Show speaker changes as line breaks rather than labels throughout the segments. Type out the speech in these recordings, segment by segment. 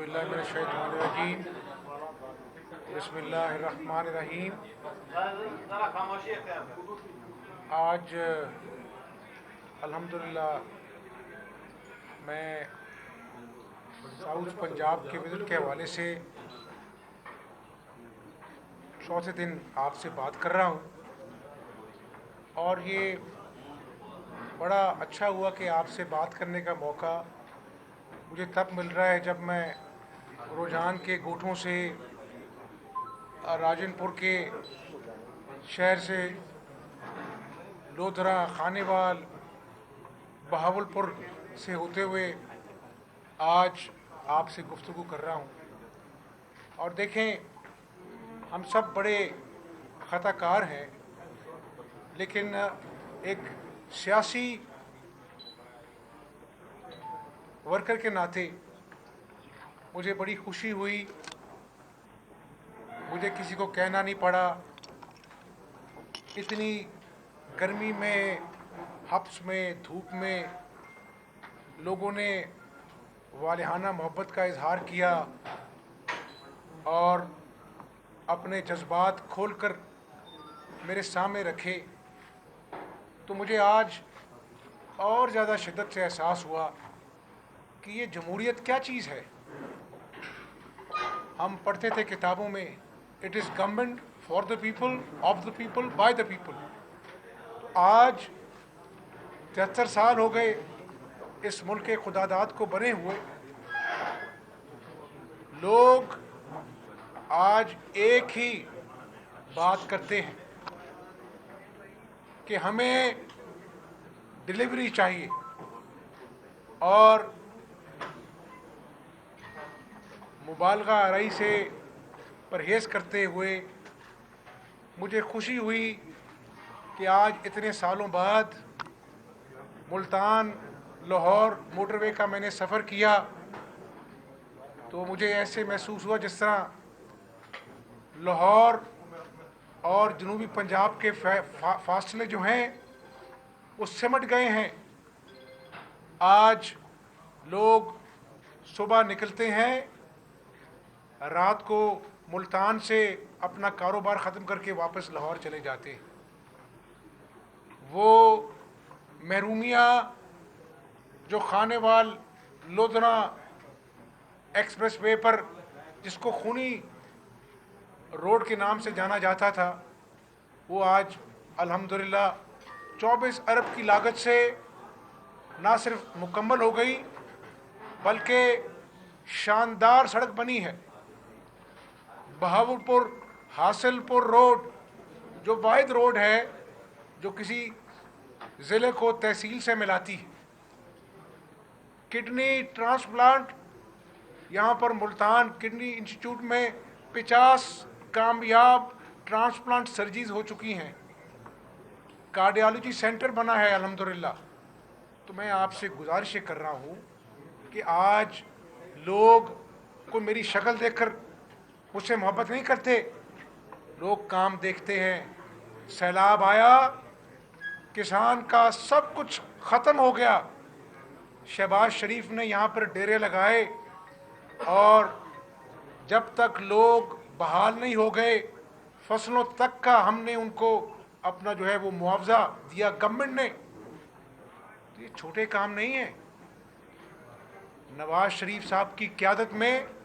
औज़ुबिल्लाहिमिनश्शैतानिर्रजीम बिस्मिल्लाहिर्रहमानिर्रहीम। आज अल्हम्दुलिल्लाह मैं साउथ पंजाब के विज़िट के हवाले से चौथे दिन आपसे बात कर रहा हूँ, और ये बड़ा अच्छा हुआ कि आपसे बात करने का मौका मुझे तब मिल रहा है जब मैं रुझान के गोठों से राजनपुर के शहर से लोधरा, खानेवाल, बहावलपुर से होते हुए आज आपसे गुफ्तगू कर रहा हूँ। और देखें, हम सब बड़े ख़ताकार हैं, लेकिन एक सियासी वर्कर के नाते मुझे बड़ी खुशी हुई, मुझे किसी को कहना नहीं पड़ा। इतनी गर्मी में, हब्स में, धूप में लोगों ने वालिहाना मोहब्बत का इजहार किया और अपने जज्बात खोलकर मेरे सामने रखे। तो मुझे आज और ज़्यादा शिद्दत से एहसास हुआ कि ये जमहूरियत क्या चीज़ है। हम पढ़ते थे किताबों में, it is government for the people, of the people, by the people. तो आज 73 साल हो गए इस मुल्क के खुदादाद को बने हुए। लोग आज एक ही बात करते हैं कि हमें डिलीवरी चाहिए, और मुबालगा आराई से परहेज़ करते हुए मुझे खुशी हुई कि आज इतने सालों बाद मुल्तान लाहौर मोटरवे का मैंने सफ़र किया, तो मुझे ऐसे महसूस हुआ जिस तरह लाहौर और जनूबी पंजाब के फासले जो हैं वो सिमट गए हैं। आज लोग सुबह निकलते हैं, रात को मुल्तान से अपना कारोबार ख़त्म करके वापस लाहौर चले जाते हैं। वो महरूमिया जो खानेवाल लोधरा एक्सप्रेस वे पर, जिसको खूनी रोड के नाम से जाना जाता था, वो आज अल्हम्दुलिल्लाह 24 अरब की लागत से ना सिर्फ मुकम्मल हो गई, बल्कि शानदार सड़क बनी है। बहावलपुर हासिलपुर रोड जो वाहिद रोड है जो किसी ज़िले को तहसील से मिलाती है। किडनी ट्रांसप्लांट यहाँ पर मुल्तान किडनी इंस्टीट्यूट में 50 कामयाब ट्रांसप्लांट सर्जरीज हो चुकी हैं। कार्डियोलॉजी सेंटर बना है अल्हम्दुलिल्लाह। तो मैं आपसे गुजारिश कर रहा हूँ कि आज लोग को मेरी शक्ल देखकर मुझसे मोहब्बत नहीं करते, लोग काम देखते हैं। सैलाब आया, किसान का सब कुछ ख़त्म हो गया। शहबाज शरीफ ने यहाँ पर डेरे लगाए, और जब तक लोग बहाल नहीं हो गए, फसलों तक का हमने उनको अपना जो है वो मुआवजा दिया गवर्नमेंट ने। तो ये छोटे काम नहीं है। नवाज शरीफ साहब की क़यादत में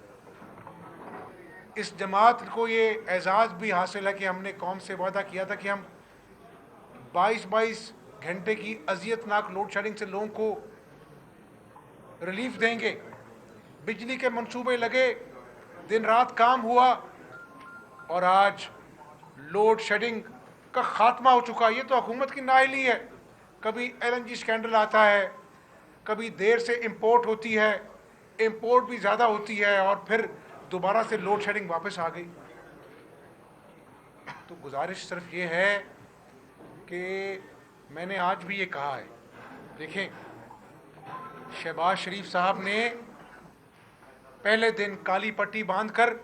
इस जमात को ये एजाज़ भी हासिल है कि हमने कौम से वादा किया था कि हम 22-22 घंटे की अजियतनाक लोड शेडिंग से लोगों को रिलीफ देंगे। बिजली के मंसूबे लगे, दिन रात काम हुआ, और आज लोड शेडिंग का खात्मा हो चुका। ये तो हुकूमत की नाअहली है। कभी LNG स्कैंडल आता है, कभी देर से इंपोर्ट होती है, इंपोर्ट भी ज़्यादा होती है, और फिर दोबारा से लोड शेडिंग वापस आ गई। तो गुजारिश सिर्फ ये है कि मैंने आज भी ये कहा है, देखें, शहबाज शरीफ साहब ने पहले दिन काली पट्टी बांधकर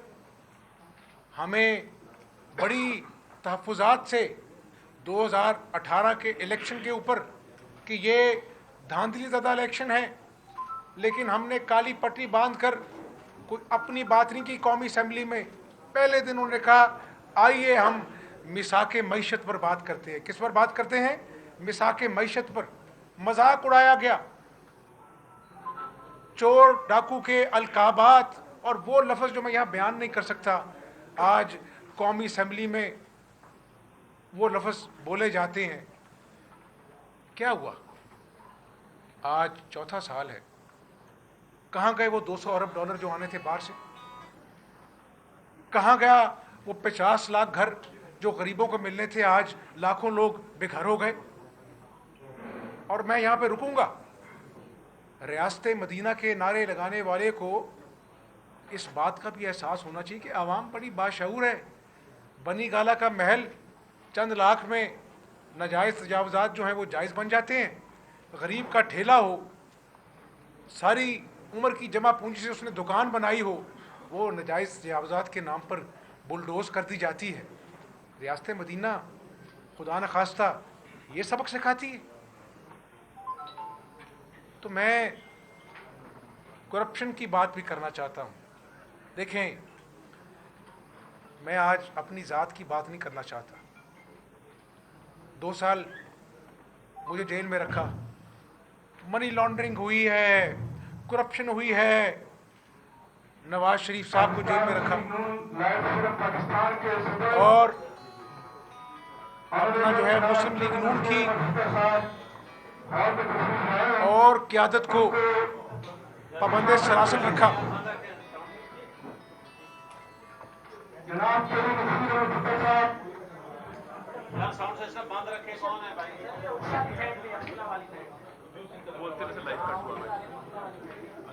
हमें बड़ी तहफ़्फ़ुज़ात से 2018 के इलेक्शन के ऊपर कि ये धांधली ज़दा इलेक्शन है, लेकिन हमने काली पट्टी बांधकर कोई अपनी बात नहीं की कौमी असम्बली में। पहले दिन उन्होंने कहा आइए हम मिसाके मईशत पर बात करते हैं। किस पर बात करते हैं? मिसाके मईशत पर। मजाक उड़ाया गया, चोर डाकू के अलकाबात और वो लफ्ज़ जो मैं यहाँ बयान नहीं कर सकता, आज कौमी असम्बली में वो लफ्ज़ बोले जाते हैं। क्या हुआ? आज चौथा साल है, कहाँ गए वो 200 अरब डॉलर जो आने थे बाहर से? कहाँ गया वो 50 लाख घर जो गरीबों को मिलने थे? आज लाखों लोग बेघर हो गए। और मैं यहाँ पे रुकूंगा। रियासत मदीना के नारे लगाने वाले को इस बात का भी एहसास होना चाहिए कि आवाम बड़ी बाशऊर है। बनी गाला का महल चंद लाख में नाजायज़ तजावज़ात जो हैं वो जायज़ बन जाते हैं। गरीब का ठेला हो, सारी उम्र की जमा पूंजी से उसने दुकान बनाई हो, वो नाजायज़ तजावज़ात के नाम पर बुलडोज़ कर दी जाती है। रियासत मदीना खुदा न खास्ता ये सबक सिखाती है। तो मैं करप्शन की बात भी करना चाहता हूँ। देखें, मैं आज अपनी ज़ात की बात नहीं करना चाहता। 2 साल मुझे जेल में रखा, मनी लॉन्ड्रिंग हुई है, करप्शन हुई है, नवाज शरीफ साहब को जेल में रखा और अपना जो है मुस्लिम लीग नून की और क़यादत को पाबंदे सरासर रखा।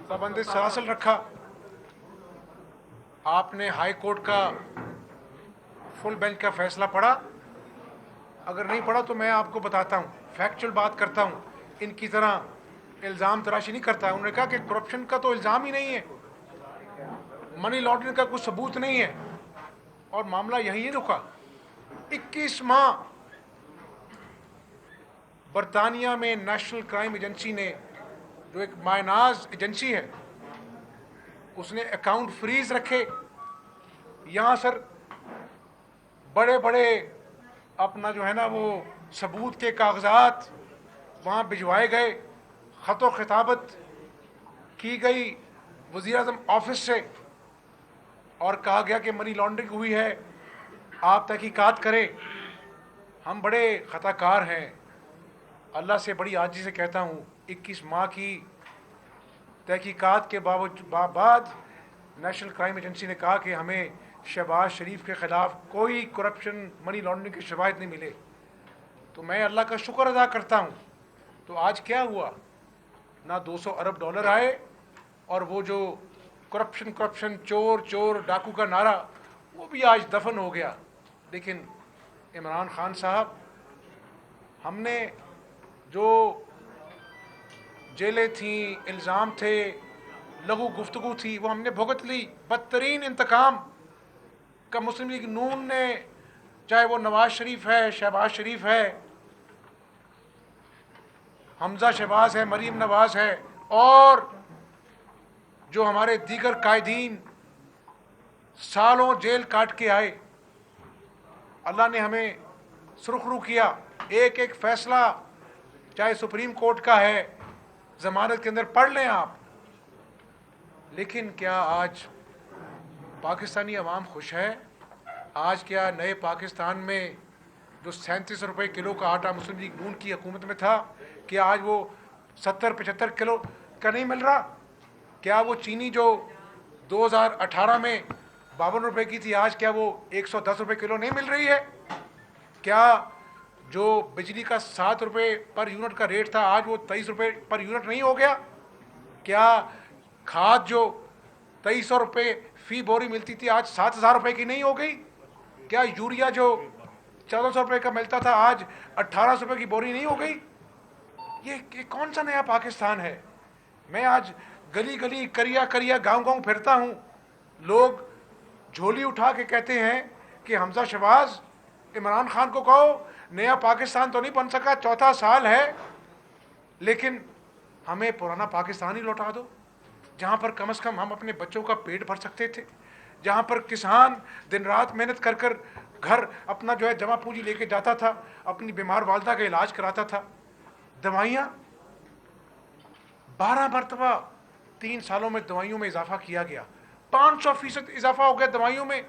पाबंदे सरासर रखा। आपने हाई कोर्ट का फुल बेंच का फैसला पढ़ा? अगर नहीं पढ़ा तो मैं आपको बताता हूँ, फैक्चुअल बात करता हूँ, इनकी तरह इल्ज़ाम तराशी नहीं करता है। उन्होंने कहा कि करप्शन का तो इल्ज़ाम ही नहीं है, मनी लॉन्ड्रिंग का कुछ सबूत नहीं है, और मामला यहीं रुका। 21 माह बरतानिया में नेशनल क्राइम एजेंसी ने, जो एक मायनाज एजेंसी है, उसने अकाउंट फ्रीज रखे। यहाँ सर बड़े बड़े अपना जो है ना वो सबूत के कागजात वहाँ भिजवाए गए, ख़त खिताबत की गई वज़ीर आज़म ऑफिस से और कहा गया कि मनी लॉन्ड्रिंग हुई है, आप तहकीकात करें। हम बड़े ख़ताकार हैं, अल्लाह से बड़ी आजी से कहता हूँ, 21 माह की तहकीकात के बाद नेशनल क्राइम एजेंसी ने कहा कि हमें शहबाज शरीफ के ख़िलाफ़ कोई करप्शन मनी लॉन्ड्रिंग के शवाहिद नहीं मिले। तो मैं अल्लाह का शुक्र अदा करता हूँ। तो आज क्या हुआ? ना 200 अरब डॉलर आए, और वो जो करप्शन करप्शन चोर चोर डाकू का नारा वो भी आज दफन हो गया। लेकिन इमरान खान साहब, हमने जो जेलें थी, इल्ज़ाम थे, लघु गुफ्तगू थी, वो हमने भुगत ली। बदतरीन इंतकाम का मुस्लिम लीग नून ने, चाहे वो नवाज शरीफ है, शहबाज शरीफ है, हमजा शहबाज है, मरीम नवाज है, और जो हमारे दीगर कायदीन सालों जेल काट के आए, अल्लाह ने हमें सुरखरू किया। एक एक फैसला चाहे सुप्रीम कोर्ट का है, ज़मानत के अंदर पढ़ लें आप। लेकिन क्या आज पाकिस्तानी अवाम खुश है? आज क्या नए पाकिस्तान में जो 37 रुपये किलो का आटा मुस्लिम लीग नून की हुकूमत में था, क्या आज वो 70-75 किलो का नहीं मिल रहा? क्या वो चीनी जो 2018 में 52 रुपये की थी, आज क्या वो 110 रुपये किलो नहीं मिल रही है? क्या जो बिजली का 7 रुपये पर यूनिट का रेट था, आज वो 23 रुपये पर यूनिट नहीं हो गया? क्या खाद जो 2300 रुपये फ़ी बोरी मिलती थी, आज 7000 रुपये की नहीं हो गई? क्या यूरिया जो 1400 रुपये का मिलता था, आज 1800 रुपये की बोरी नहीं हो गई? ये कौन सा नया पाकिस्तान है? मैं आज गली गली करिया करिया गांव गांव फिरता हूँ, लोग झोली उठा के कहते हैं कि हमजा शहबाज, इमरान खान को कहो नया पाकिस्तान तो नहीं बन सका, चौथा साल है, लेकिन हमें पुराना पाकिस्तान ही लौटा दो। जहाँ पर कम से कम हम अपने बच्चों का पेट भर सकते थे, जहाँ पर किसान दिन रात मेहनत कर कर घर अपना जो है जमा पूंजी लेके जाता था, अपनी बीमार वालदा का इलाज कराता था। दवाइयाँ 12 मरतबा 3 सालों में दवाइयों में इजाफा किया गया, 500% इजाफा हो गया दवाइयों में।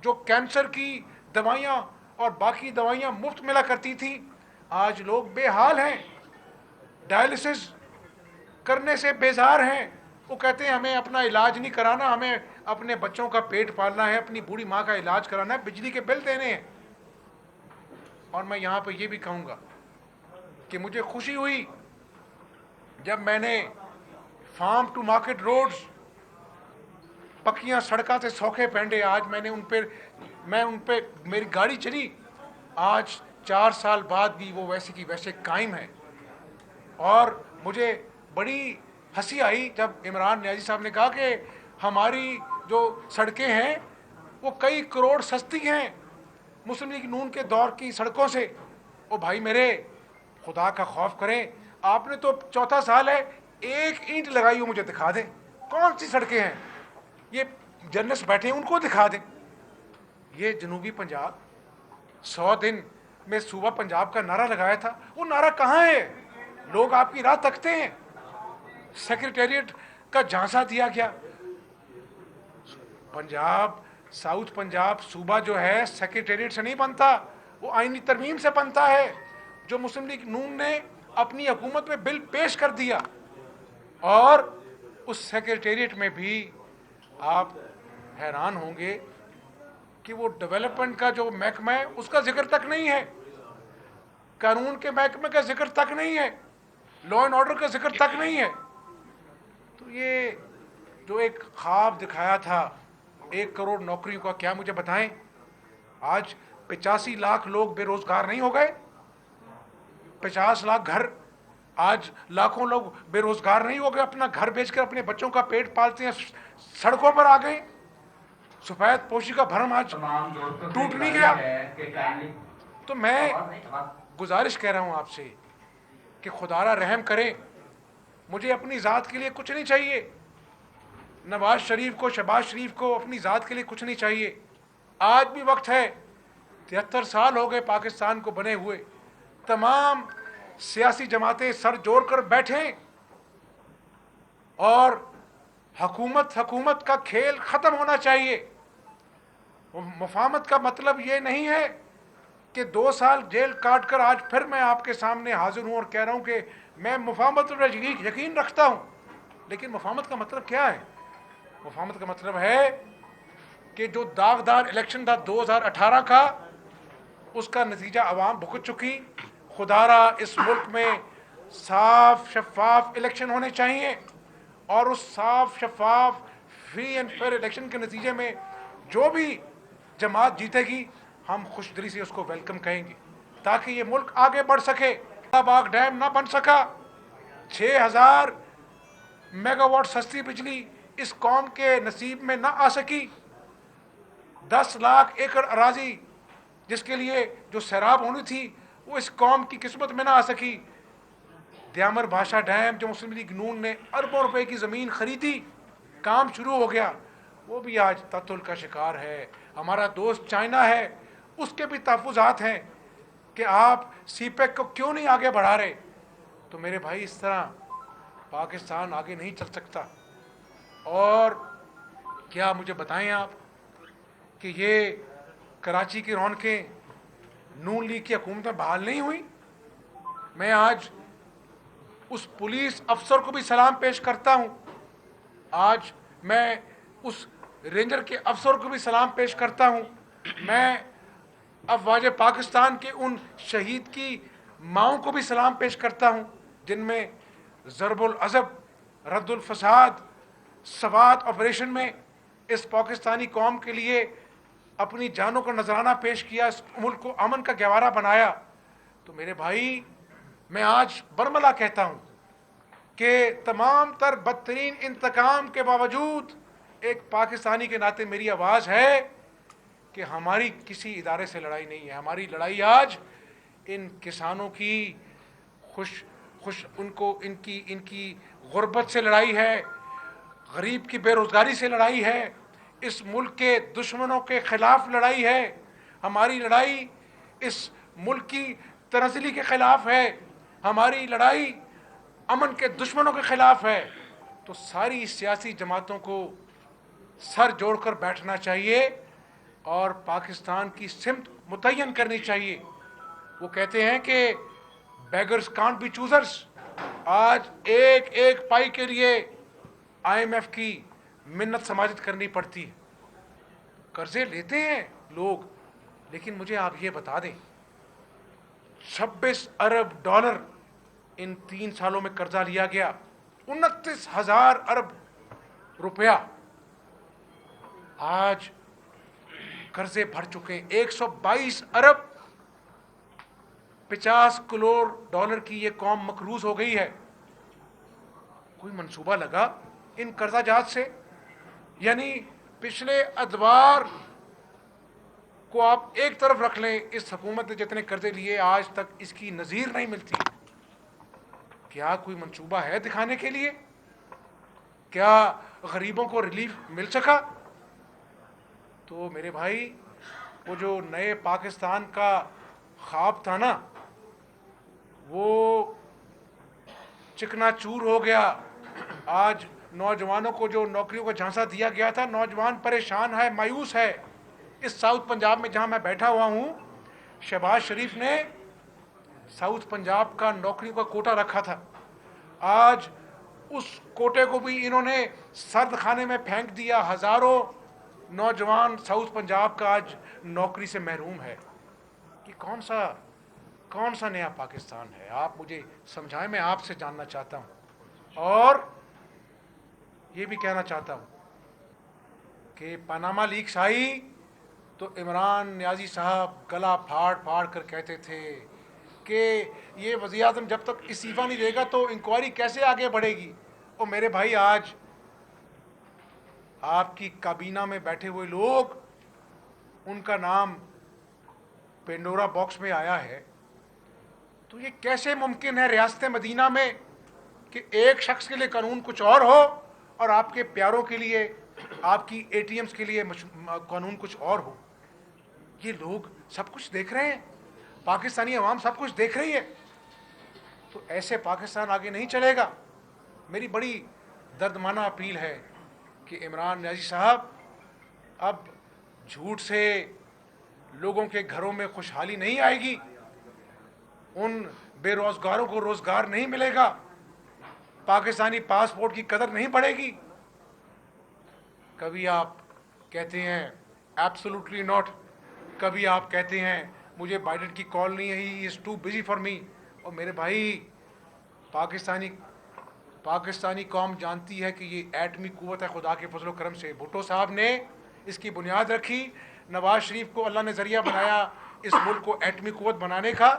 जो कैंसर की दवाइयाँ और बाकी दवाइयाँ मुफ्त मिला करती थी, आज लोग बेहाल हैं, डायलिसिस करने से बेजार हैं। वो कहते हैं हमें अपना इलाज नहीं कराना, हमें अपने बच्चों का पेट पालना है, अपनी बूढ़ी माँ का इलाज कराना है, बिजली के बिल देने हैं। और मैं यहाँ पर ये भी कहूँगा कि मुझे खुशी हुई जब मैंने फार्म टू मार्केट रोड्स, पक्कियाँ सड़कों से सौखे पेंडे, आज मैं उन पे मेरी गाड़ी चली, आज 4 साल बाद भी वो वैसे की वैसे कायम है। और मुझे बड़ी हंसी आई जब इमरान नियाजी साहब ने कहा कि हमारी जो सड़कें हैं वो कई करोड़ सस्ती हैं मुस्लिम लीग नून के दौर की सड़कों से। ओ भाई मेरे, खुदा का खौफ करें, आपने तो चौथा साल है, एक ईंट लगाई हो मुझे दिखा दें, कौन सी सड़कें हैं, ये जर्नलिस्ट बैठे हैं उनको दिखा दें। ये जनूबी पंजाब 100 दिन में सूबा पंजाब का नारा लगाया था, वो नारा कहाँ है? लोग आपकी राह तकते हैं। सेक्रेटेरिएट का झांसा दिया गया। पंजाब, साउथ पंजाब सूबा जो है सेक्रेटेरिएट से नहीं बनता, वो आईनी तरमीम से बनता है, जो मुस्लिम लीग नून ने अपनी हुकूमत में बिल पेश कर दिया। और उस सेक्रेटेरिएट में भी आप हैरान होंगे कि वो डेवलपमेंट का जो महकमा है उसका जिक्र तक नहीं है, कानून के महकमे का जिक्र तक नहीं है, लॉ एंड ऑर्डर का जिक्र तक नहीं है। तो ये जो एक ख्वाब दिखाया था 1 करोड़ नौकरियों का, क्या मुझे बताएं आज 85 लाख लोग बेरोजगार नहीं हो गए? 50 लाख घर, आज लाखों लोग बेरोजगार नहीं हो गए, अपना घर बेचकर अपने बच्चों का पेट पालते हैं, सड़कों पर आ गए। सफेद पोशी का भरम आज टूट नहीं गया। तो मैं गुजारिश कह रहा हूं आपसे कि खुदारा रहम करें, मुझे अपनी ज़ात के लिए कुछ नहीं चाहिए, नवाज शरीफ को, शहबाज शरीफ को अपनी ज़ात के लिए कुछ नहीं चाहिए। आज भी वक्त है, 73 साल हो गए पाकिस्तान को बने हुए, तमाम सियासी जमातें सर जोड़ कर बैठें और हुकूमत का खेल ख़त्म होना चाहिए। मुफाहमत का मतलब ये नहीं है कि 2 साल जेल काट कर आज फिर मैं आपके सामने हाजिर हूँ और कह रहा हूँ कि मैं मुफाहमत पर यकीन रखता हूँ। लेकिन मुफाहमत का मतलब क्या है? मुफाहमत का मतलब है कि जो दागदार इलेक्शन था 2018 का, उसका नतीजा अवाम भुगत चुकी। खुदारा इस मुल्क में साफ शफाफ इलेक्शन होने चाहिए और उस साफ शफाफ फ्री एंड फेयर इलेक्शन के नतीजे में जो भी जमात जीतेगी हम खुशदिली से उसको वेलकम कहेंगे, ताकि ये मुल्क आगे बढ़ सके। बाग डैम ना बन सका, 6000 मेगावाट सस्ती बिजली इस कौम के नसीब में ना आ सकी, 10 लाख एकड़ अराजी जिसके लिए जो सैराब होनी थी वो इस कौम की किस्मत में ना आ सकी। दयामर भाषा डैम जो मुस्लिम लीग नून ने अरबों रुपए की ज़मीन खरीदी, काम शुरू हो गया, वो भी आज तत्तुल का शिकार है। हमारा दोस्त चाइना है, उसके भी तहफ़्फ़ुज़ात हैं कि आप सीपेक को क्यों नहीं आगे बढ़ा रहे। तो मेरे भाई, इस तरह पाकिस्तान आगे नहीं चल सकता। और क्या मुझे बताएं आप कि ये कराची की रौनकें नून लीग की हुकूमत में बहाल नहीं हुई? मैं आज उस पुलिस अफसर को भी सलाम पेश करता हूं, आज मैं उस रेंजर के अफसर को भी सलाम पेश करता हूं, मैं अफवाज पाकिस्तान के उन शहीद की माओं को भी सलाम पेश करता हूं, जिनमें ज़रबुल अज़ब, रद्दुल फसाद, सवात ऑपरेशन में इस पाकिस्तानी कौम के लिए अपनी जानों का नजराना पेश किया, इस मुल्क को अमन का गहवारा बनाया। तो मेरे भाई, मैं आज बरमला कहता हूं कि तमाम तर बदतरीन इंतकाम के बावजूद एक पाकिस्तानी के नाते मेरी आवाज़ है कि हमारी किसी इदारे से लड़ाई नहीं है, हमारी लड़ाई आज इन किसानों की खुश उनको इनकी गुर्बत से लड़ाई है, गरीब की बेरोजगारी से लड़ाई है, इस मुल्क के दुश्मनों के खिलाफ लड़ाई है, हमारी लड़ाई इस मुल्क की तनज़ली के खिलाफ है, हमारी लड़ाई अमन के दुश्मनों के खिलाफ है। तो सारी सियासी जमातों को सर जोड़कर बैठना चाहिए और पाकिस्तान की सिमत मुतय्यन करनी चाहिए। वो कहते हैं कि बेगर्स कांट बी चूजर्स। आज एक एक पाई के लिए IMF की मिन्नत समाजित करनी पड़ती है। कर्जे लेते हैं लोग, लेकिन मुझे आप ये बता दें, 26 अरब डॉलर इन 3 सालों में कर्जा लिया गया, 29,000 अरब रुपया आज कर्जे भर चुके हैं। 122 अरब 50 करोड़ डॉलर की ये कौम मकरूज हो गई है। कोई मंसूबा लगा इन कर्जा जात से? यानी पिछले अदवार को आप एक तरफ रख लें, इस हुकूमत ने जितने कर्जे लिए आज तक इसकी नज़ीर नहीं मिलती। क्या कोई मंसूबा है दिखाने के लिए? क्या गरीबों को रिलीफ मिल सका? तो मेरे भाई, वो जो नए पाकिस्तान का ख्वाब था ना, वो चिकनाचूर हो गया। आज नौजवानों को जो नौकरियों का झांसा दिया गया था, नौजवान परेशान है, मायूस है। इस साउथ पंजाब में जहां मैं बैठा हुआ हूं, शहबाज शरीफ ने साउथ पंजाब का नौकरियों का कोटा रखा था। आज उस कोटे को भी इन्होंने सर्द खाने में फेंक दिया। हजारों नौजवान साउथ पंजाब का आज नौकरी से महरूम है। कि कौन सा नया पाकिस्तान है? आप मुझे समझाएं, मैं आपसे जानना चाहता हूं। और ये भी कहना चाहता हूं कि पनामा लीक्स आई तो इमरान नियाजी साहब गला फाड़ फाड़ कर कहते थे कि ये वज़ीर-ए-आज़म जब तक इस्तीफ़ा नहीं देगा तो इंक्वायरी कैसे आगे बढ़ेगी। और मेरे भाई, आज आपकी काबीना में बैठे हुए लोग, उनका नाम पेंडोरा बॉक्स में आया है। तो ये कैसे मुमकिन है रियासत मदीना में कि एक शख्स के लिए कानून कुछ और हो और आपके प्यारों के लिए, आपकी ATMs के लिए कानून कुछ और हो? ये लोग सब कुछ देख रहे हैं, पाकिस्तानी अवाम सब कुछ देख रही है। तो ऐसे पाकिस्तान आगे नहीं चलेगा। मेरी बड़ी दर्दमाना अपील है कि इमरान नियाज़ी साहब, अब झूठ से लोगों के घरों में खुशहाली नहीं आएगी, उन बेरोजगारों को रोजगार नहीं मिलेगा, पाकिस्तानी पासपोर्ट की कदर नहीं बढ़ेगी। कभी आप कहते हैं एब्सोल्युटली नॉट, कभी आप कहते हैं मुझे बाइडेन की कॉल नहीं है, he is too busy for me. और मेरे भाई, पाकिस्तानी कौम जानती है कि ये एटमी कुव्वत है खुदा के फजल करम से। भुट्टो साहब ने इसकी बुनियाद रखी, नवाज शरीफ को अल्लाह ने ज़रिया बनाया इस मुल्क को एटमी कुव्वत बनाने का।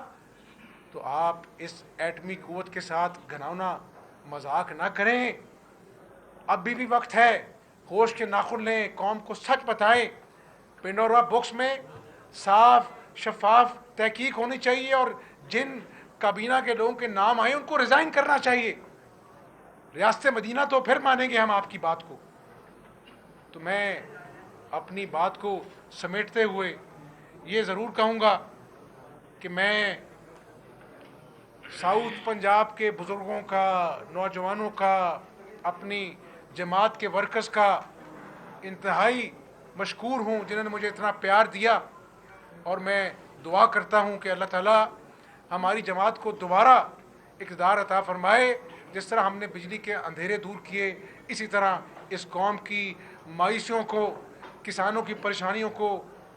तो आप इस एटमी कुव्वत के साथ घिनौना मजाक ना करें। अभी भी वक्त है, होश के नाखुन लें, कौम को सच बताएं। पेंडोरा बॉक्स में साफ शफाफ तहकीक होनी चाहिए और जिन काबीना के लोगों के नाम आए उनको रिज़ाइन करना चाहिए। रियासत मदीना तो फिर मानेंगे हम आपकी बात को। तो मैं अपनी बात को समेटते हुए ये ज़रूर कहूँगा कि मैं साउथ पंजाब के बुज़ुर्गों का, नौजवानों का, अपनी जमात के वर्कर्स का इंतहाई मशकूर हूँ जिन्होंने मुझे इतना प्यार दिया। और मैं दुआ करता हूँ कि अल्लाह ताला हमारी जमात को दोबारा इक़्तिदार अता फरमाए। जिस तरह हमने बिजली के अंधेरे दूर किए, इसी तरह इस कौम की मायूसियों को, किसानों की परेशानियों को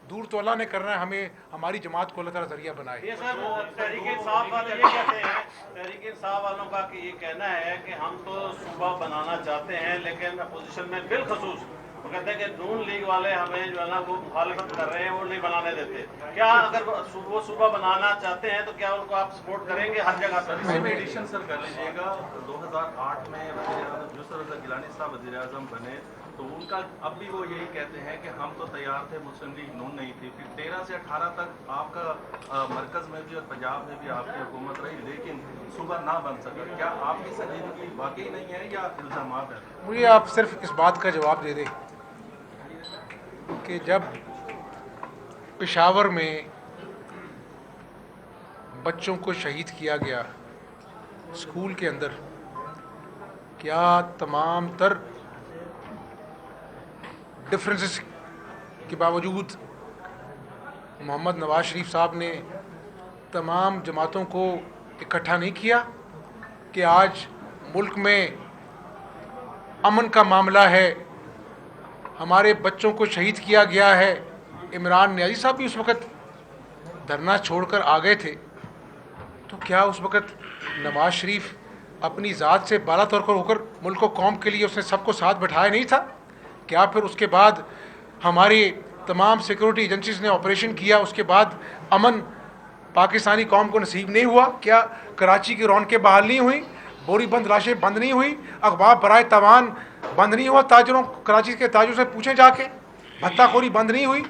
दूर तो अल्लाह ने करना है, हमें हमारी जमात को अल्लाह ताला ज़रिया बनाए।
तहरीक-ए-इंसाफ वाले ये कहते हैं, तहरीक-ए-इंसाफ वालों का कि ये कहना है कि हम तो सूबा बनाना चाहते हैं, लेकिन अपोजिशन में बिलखसूस वो कहते हैं कि नून लीग वाले हमें जो है ना वो मुखालफत कर रहे हैं, वो नहीं बनाने देते। क्या अगर वो सूबा बनाना चाहते हैं तो क्या उनको आप सपोर्ट करेंगे हर जगह पर?
एडिशन सर कर लीजिएगा। 2008 में यूसुफ रज़ा गिलानी साहब वज़ीर-ए-आज़म बने तो उनका अब भी वो यही कहते हैं कि हम तो तैयार थे, मुस्लिम लीग नून नहीं थी। फिर 13 से 18 तक आपका मरकज में भी और पंजाब में भी आपकी हुकूमत रही, लेकिन सूबा ना बन सका। क्या आपकी संजीदगी वाकई नहीं है या इल्ज़ामात है?
मुझे आप सिर्फ इस बात का जवाब दे दें कि जब पेशावर में बच्चों को शहीद किया गया स्कूल के अंदर, क्या तमाम तर डिफरेंसेस के बावजूद मोहम्मद नवाज शरीफ साहब ने तमाम जमातों को इकट्ठा नहीं किया कि आज मुल्क में अमन का मामला है, हमारे बच्चों को शहीद किया गया है। इमरान नियाज़ी साहब भी उस वक़्त धरना छोड़कर आ गए थे, तो क्या उस वक़्त नवाज शरीफ अपनी ज़ात से बाला तौर पर होकर मुल्क व कौम के लिए उसने सबको साथ बैठाया नहीं था? क्या फिर उसके बाद हमारी तमाम सिक्योरिटी एजेंसीज ने ऑपरेशन किया, उसके बाद अमन पाकिस्तानी कौम को नसीब नहीं हुआ? क्या कराची की रौनकें बहाल नहीं हुई, बोरी बंद लाशें बंद नहीं हुई, अखबार बराए तवान बंद नहीं हुआ, ताजरों कराची के ताजरों से पूछें जाके, भत्ताखोरी बंद नहीं हुई?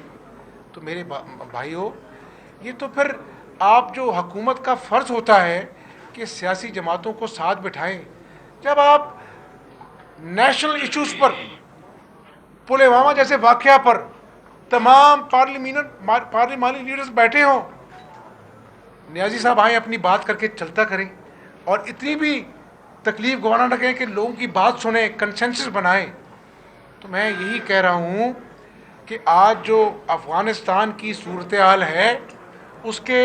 तो मेरे भाइयों, ये तो फिर आप जो हुकूमत का फ़र्ज़ होता है कि सियासी जमातों को साथ बिठाएं। जब आप नेशनल इश्यूज़ पर, पुलवामा जैसे वाक़या पर तमाम पार्लिमानी लीडर्स बैठे हों, नियाज़ी साहब आए अपनी बात करके चलता करें और इतनी भी तकलीफ़ गवाना न करें कि लोगों की बात सुने, कंसेंसस बनाएं। तो मैं यही कह रहा हूँ कि आज जो अफ़गानिस्तान की सूरत हाल है उसके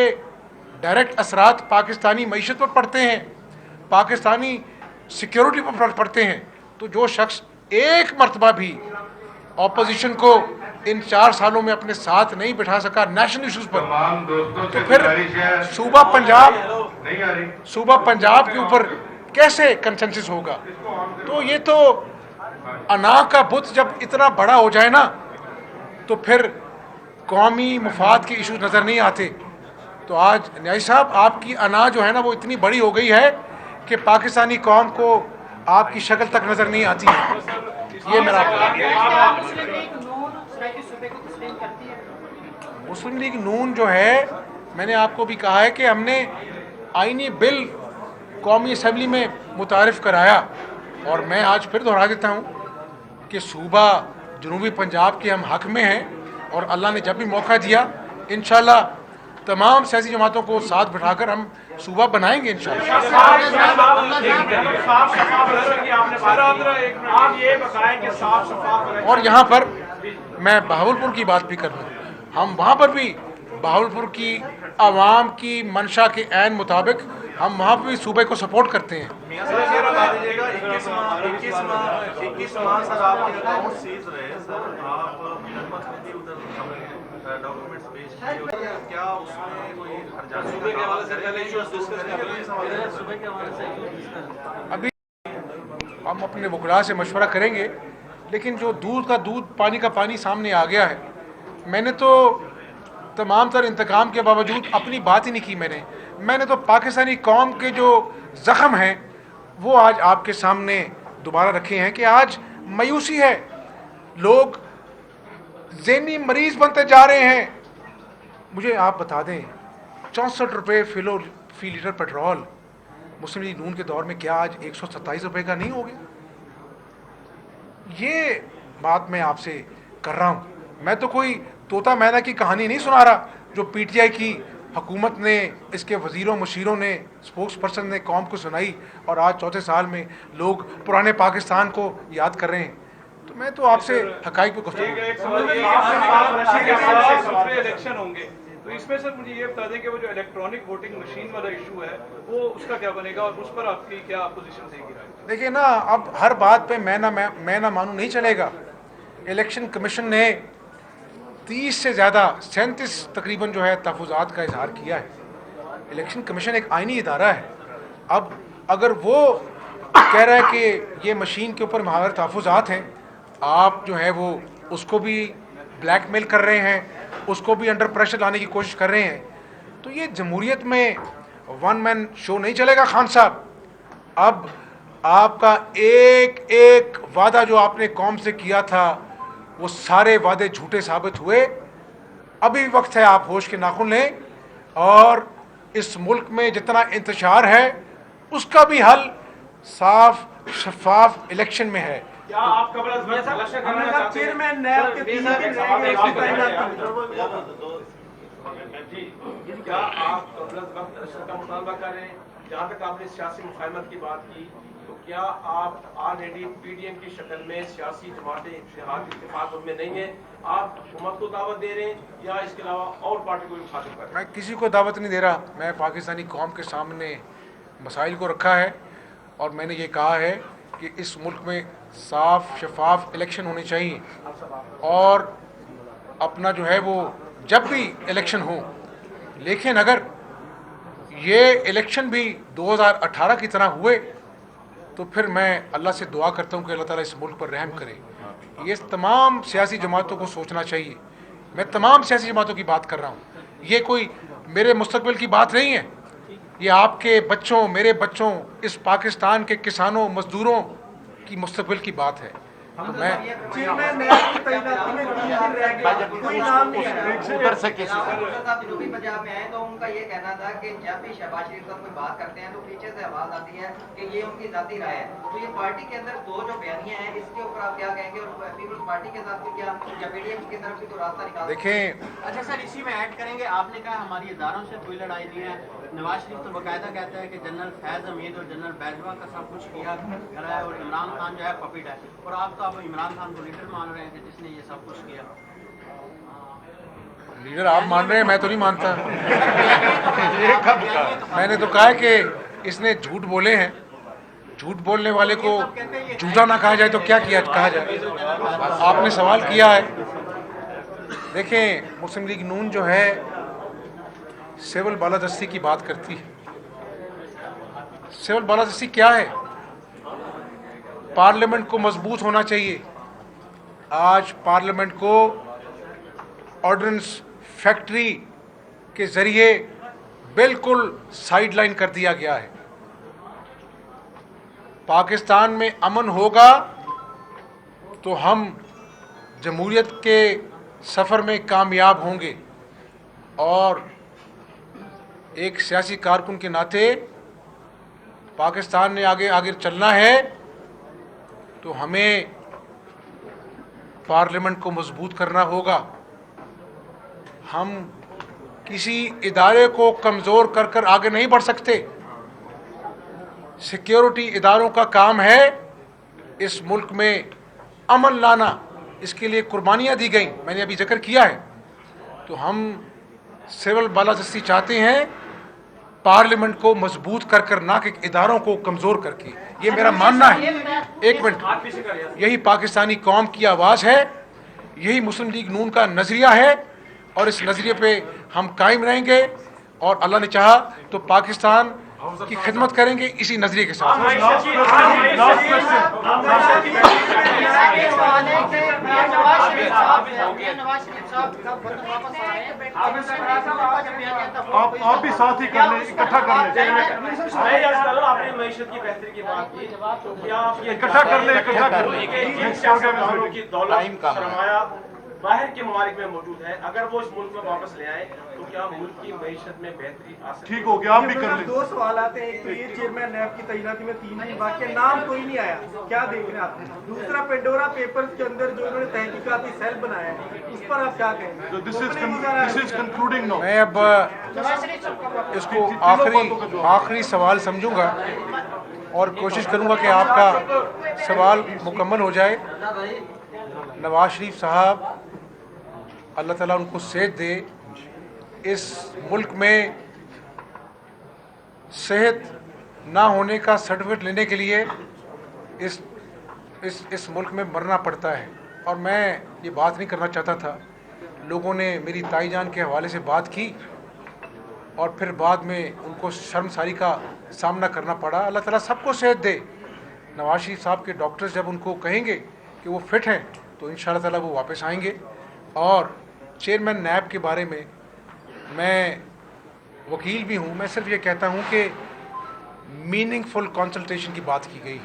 डायरेक्ट असरात पाकिस्तानी मईशत पर पड़ते हैं, पाकिस्तानी सिक्योरिटी पर पड़ते हैं। तो जो शख्स एक मरतबा भी ऑपोजिशन को इन 4 सालों में अपने साथ नहीं बिठा सका नेशनल इश्यूज़ पर, तो फिर सूबा पंजाब के ऊपर कैसे कंसेंसस होगा? तो ये तो अना का बुत जब इतना बड़ा हो जाए ना, तो फिर कौमी मुफाद के इशूज़ नज़र नहीं आते। तो आज न्याय साहब, आपकी अना जो है ना वो इतनी बड़ी हो गई है कि पाकिस्तानी कौम को आपकी शक्ल तक नज़र नहीं आती है। ये मेरा मुस्लिम लीग नून जो है, मैंने आपको भी कहा है कि हमने आईनी बिल कौमी असम्बली में मुतारिफ़ कराया, और मैं आज फिर दोहरा देता हूँ कि सूबा जनूबी पंजाब के हम हक़ में हैं, और अल्लाह ने जब भी मौका दिया इंशाल्लाह तमाम सियासी जमातों को साथ बिठाकर हम सूबा बनाएंगे इंशाल्लाह। और यहाँ पर मैं बहावलपुर की बात भी कर लूँ, हम वहाँ पर भी बहावलपुर की आवाम की मंशा के ऐन मुताबिक हम वहाँ पर भी सूबे को सपोर्ट करते हैं। अभी हम अपने वकला से मशवरा करेंगे, लेकिन जो दूध का दूध पानी का पानी सामने आ गया है, मैंने तो तमाम तर इंतकाम के बावजूद अपनी बात ही नहीं की। मैंने तो पाकिस्तानी कौम के जो ज़ख़म हैं वो आज आपके सामने दोबारा रखे हैं कि आज मायूसी है, लोग ज़हनी मरीज़ बनते जा रहे हैं। मुझे आप बता दें, 64 रुपये फ़ी लीटर पेट्रोल मुस्लिम लीग नून के दौर में क्या आज 127 रुपये का नहीं हो गया? ये बात मैं आपसे कर रहा हूँ। मैं तो कोई तोता मैना की कहानी नहीं सुना रहा जो पीटीआई की हुकूमत ने, इसके वज़ीरों मशीरों ने, स्पोक्स पर्सन ने कौम को सुनाई, और आज चौथे साल में लोग पुराने पाकिस्तान को याद कर रहे हैं। तो मैं तो आपसे हक़ाइक़ पे गुफ्तगू।
इलेक्शन होंगे, तो इसमें सर मुझे ये बता दें कि वो जो इलेक्ट्रॉनिक वोटिंग मशीन वाला इशू है वो उसका क्या बनेगा और उस पर आपकी क्या पोजीशन रहेगी?
देखिए ना, अब हर बात पे मैं ना मानूं नहीं चलेगा। इलेक्शन कमीशन ने 30 से ज़्यादा 37 तकरीबन जो है तहफ़्फ़ुज़ात का इजहार किया है। इलेक्शन कमीशन एक आइनी इदारा है। अब अगर वो कह रहा है कि ये मशीन के ऊपर हमारे तहफ़्फ़ुज़ात हैं, आप जो है वो उसको भी ब्लैकमेल कर रहे हैं, उसको भी अंडर प्रेशर लाने की कोशिश कर रहे हैं, तो ये जमहूरियत में वन मैन शो नहीं चलेगा। खान साहब, अब आपका एक एक वादा जो आपने कौम से किया था वो सारे वादे झूठे साबित हुए। अभी भी वक्त है, आप होश के नाखून लें और इस मुल्क में जितना इंतशार है उसका भी हल साफ शफाफ इलेक्शन में है।
क्या आप कबल इलेक्शन कराना चाहते हैं?
चेयरमैन नैब के 3 दिन रह गए, उसकी तैनाती
क्या आप कबल वक्त इलेक्शन का मुतालबा कर रहे हैं? जहाँ तक आपने सियासी मुफाहमत की बात की, तो क्या आप ऑलरेडी पीडीएम की शक्ल में सियासी जमातें इत्तेफाक उनमें नहीं है, आप हुकूमत को दावत दे रहे हैं या इसके अलावा और पार्टी को भी मुखातिब कर रहे हैं?
मैं किसी को दावत नहीं दे रहा। मैं पाकिस्तानी कौम के सामने मसाइल को रखा है और मैंने ये कहा है कि इस मुल्क में साफ शफाफ इलेक्शन होने चाहिए और अपना जो है वो जब भी इलेक्शन हो, लेकिन अगर ये इलेक्शन भी 2018 की तरह हुए तो फिर मैं अल्लाह से दुआ करता हूँ कि अल्लाह ताला इस मुल्क पर रहम करे। ये तमाम सियासी जमातों को सोचना चाहिए। मैं तमाम सियासी जमातों की बात कर रहा हूँ, ये कोई मेरे मुस्तकबिल की बात नहीं है। ये आपके बच्चों, मेरे बच्चों, इस पाकिस्तान के किसानों, मजदूरों की मुस्तकबिल की बात है। तो मैं
चेयरमैन नैब की तैनाती में 3 दिन रह गए, कोई नाम नहीं आया।
उधर से किसी साहब जनूबी पंजाब में आए तो उनका ये कहना था कि जब भी शहबाज शरीफ साहब कोई बात करते हैं तो पीछे से आवाज आती है कि ये उनकी जाती राय है। तो ये पार्टी के अंदर 2 जो बयानियां हैं, इसके ऊपर आप क्या कहेंगे और पीपल्स पार्टी के साथ क्या या पीडीएम की तरफ से तो रास्ता निकाल?
देखें,
अच्छा सर, इसी में ऐड करेंगे, आपने कहा हमारी इदारों से कोई लड़ाई नहीं है। नवाज शरीफ तो बाकायदा कहता है कि जनरल फैज हमीद और जनरल बैजवा का सब कुछ किया करा है और इमरान खान जो है पपिट है, और आप तो अब इमरान खान को लीडर मान रहे हैं कि जिसने ये सब कुछ किया।
लीडर आप मान रहे हैं, मैं तो नहीं मानता। मैंने तो कहा है कि इसने झूठ बोले हैं। झूठ बोलने वाले को झूठा ना कहा जाए तो क्या किया कहा जाए। आपने सवाल किया है। देखें, मुस्लिम लीग नून जो है सिविल बालादस्ती की बात करती है। सिविल बालादस्ती क्या है? पार्लियामेंट को मजबूत होना चाहिए। आज पार्लियामेंट को ऑर्डिनेंस फैक्ट्री के जरिए बिल्कुल साइडलाइन कर दिया गया है। पाकिस्तान में अमन होगा तो हम जमहूरियत के सफ़र में कामयाब होंगे और एक सियासी कारकुन के नाते पाकिस्तान ने आगे आगे चलना है तो हमें पार्लियामेंट को मजबूत करना होगा। हम किसी इदारे को कमज़ोर कर कर आगे नहीं बढ़ सकते। सिक्योरिटी इदारों का काम है इस मुल्क में अमन लाना, इसके लिए कुर्बानियाँ दी गई, मैंने अभी जिक्र किया है। तो हम सिविल बालादस्ती चाहते हैं पार्लियामेंट को मजबूत कर कर, ना कि इदारों को कमज़ोर करके। ये मेरा मानना है। एक मिनट, यही पाकिस्तानी कौम की आवाज़ है, यही मुस्लिम लीग नून का नज़रिया है और इस नज़रिए पे हम कायम रहेंगे और अल्लाह ने चाहा तो पाकिस्तान की खिदमत करेंगे इसी नज़रिए के साथ।
आप भी साथ ही कर लें, इकट्ठा कर लें।
आपने मईशत की बेहतरी की बात की, तो क्या आप ये
इकट्ठा कर लें, इकट्ठा कर लें।
की दौलत सरमाया बाहर के ममालिक में मौजूद है, अगर वो इस मुल्क में वापस ले आए तो क्या मुल्क की मईशत में बेहतरी आ सकती है?
ठीक हो गया, आप भी कर लें।
2 सवाल आते हैं। एक तो ये चेयरमैन नैब की तैनाती में 3 दिन बाकी, नाम कोई नहीं आया, क्या देख रहे हैं आप? दूसरा, पेंडोरा पेपर्स के अंदर जो उन्होंने तहकीकाती सेल बनाया है उस पर आप क्या कहेंगे?
This is concluding now.
मैं अब इसको आखिरी सवाल समझूंगा और कोशिश करूंगा कि आपका सवाल मुकम्मल हो जाए। नवाज शरीफ साहब, अल्लाह ताला उनको सेहत दे, इस मुल्क में सेहत ना होने का सर्टिफिकेट लेने के लिए इस मुल्क में मरना पड़ता है। और मैं ये बात नहीं करना चाहता था। लोगों ने मेरी ताईजान के हवाले से बात की और फिर बाद में उनको शर्मसारी का सामना करना पड़ा। अल्लाह ताला सबको सेहत दे। नवाज शरीफ साहब के डॉक्टर्स जब उनको कहेंगे कि वो फिट हैं तो इंशाअल्लाह ताला वो वापस आएंगे। और चेयरमैन नैब के बारे में मैं वकील भी हूँ, मैं सिर्फ ये कहता हूँ कि मीनिंगफुल कंसल्टेशन की बात की गई है।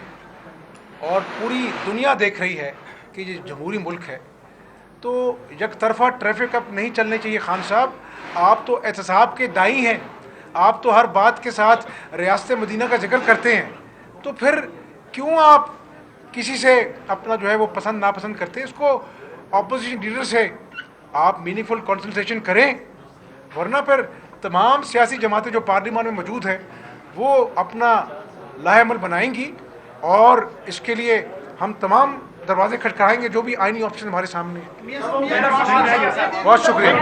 और पूरी दुनिया देख रही है कि ये जमहूरी मुल्क है, तो एक तरफा ट्रैफिक अब नहीं चलने चाहिए। खान साहब, आप तो एहतसाब के दाई हैं, आप तो हर बात के साथ रियासत मदीना का जिक्र करते हैं, तो फिर क्यों आप किसी से अपना जो है वो पसंद नापसंद करते हैं? इसको ऑपोजिशन लीडर से आप मीनिंगफुल कंसल्टेशन करें, वरना फिर तमाम सियासी जमातें जो पार्लियामान में मौजूद हैं वो अपना लाहेअमल बनाएंगी, और इसके लिए हम तमाम दरवाजे खटखटाएंगे जो भी आईनी ऑप्शन हमारे सामने है। बहुत शुक्रिया।